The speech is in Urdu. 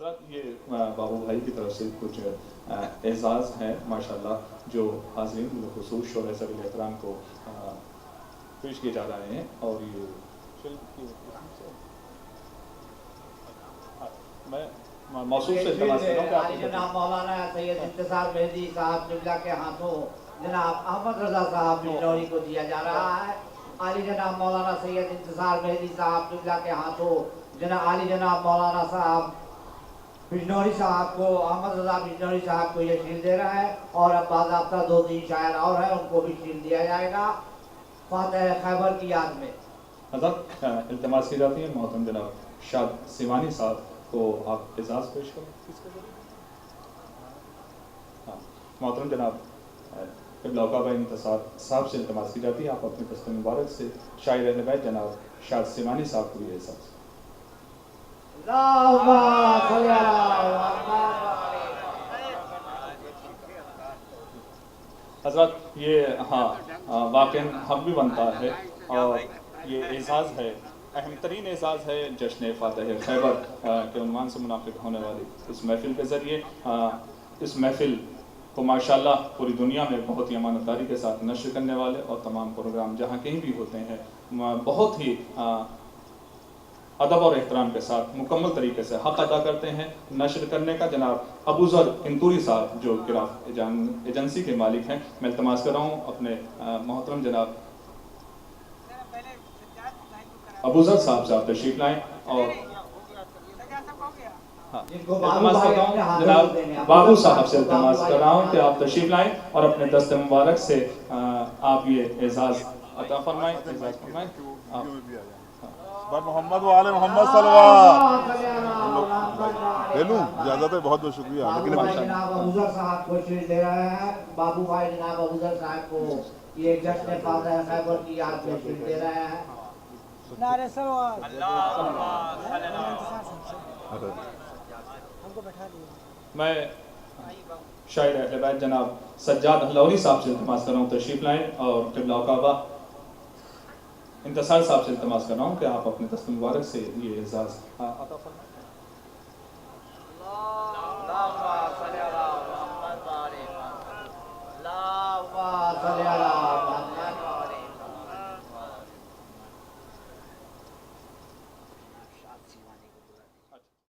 حضرات یہ بابو بھائی کی طرف سے کچھ اعزاز ہیں ماشاءاللہ جو حاضرین بالخصوص شعراء ذوی الاحترام کو پیش کیے جا رہے ہیں، اور یہ میں موصوف سے التماس کر رہا ہوں کہ جناب مولانا سید انتصار مہدی صاحب قبلہ کے ہاتھوں جناب احمد رضا صاحب بجنوری کو دیا جا رہا ہے۔ عالی جناب مولانا سید انتصار مہدی صاحب قبلہ کے ہاتھوں جناب عالی جناب مولانا صاحب بجنوری صاحب کو احمد رضا بجنوری صاحب کو یہ شیل دے رہا ہے، اور اب باضابطہ 2-3 شاعر اور ہیں ان کو بھی شیل دیا جائے گا فاتح خیبر کی یاد میں۔ حضرت التماس کی جاتی ہے محترم جناب شاد سیوانی صاحب کو آپ اعزاز پیش کریں۔ محترم جناب قبلہ اوقاب انتصار صاحب سے التماس کی جاتی ہے آپ اپنے دست مبارک سے شاعر اہل بیت جناب شاد سیوانی صاحب کو یہ اعزاز۔ حضرات یہ واقعاً حق بھی بنتا ہے، اور یہ اعزاز ہے، اہم ترین اعزاز ہے جشن فاتح خیبر کے عنوان سے منعقد ہونے والی اس محفل کے ذریعے۔ اس محفل کو ماشاءاللہ پوری دنیا میں بہت ہی امانت داری کے ساتھ نشر کرنے والے اور تمام پروگرام جہاں کہیں بھی ہوتے ہیں بہت ہی ادب اور احترام کے ساتھ مکمل طریقے سے حق ادا کرتے ہیں۔ نشر کرنے کا جناب ابو ذر انطوری صاحب جو گراف ایجنسی کے مالک ہیں، میں التماس کر رہا ہوں اپنے محترم جناب ابو ذر صاحب تشریف لائیں، اور التماس کر رہا ہوں جناب بابو صاحب سے التماس کر رہا ہوں کہ آپ تشریف لائیں اور اپنے دست مبارک سے آپ یہ اعزاز عطا فرمائیں۔ اعزاز فرمائیں محمد وآل محمد صلی اللہ لے لوں اجازت ہے، بہت بہت شکریہ۔ لیکن جناب ابو ذر صاحب کو شیل دے رہے ہیں، بابو بھائی جناب ابو ذر صاحب کو یہ جشن فاتح خیبر کی یاد میں شیل دے رہے ہیں۔ نعرہ سلوات میں شاعر اہل بیت جناب سجاد ہلوری صاحب سے التماس کر رہا ہوں تشریف لائیں، اور قبلہ اوقابہ انتصار صاحب سے التماس کر رہا ہوں کہ آپ اپنے دست مبارک سے یہ اعزاز عطا فرمائیں۔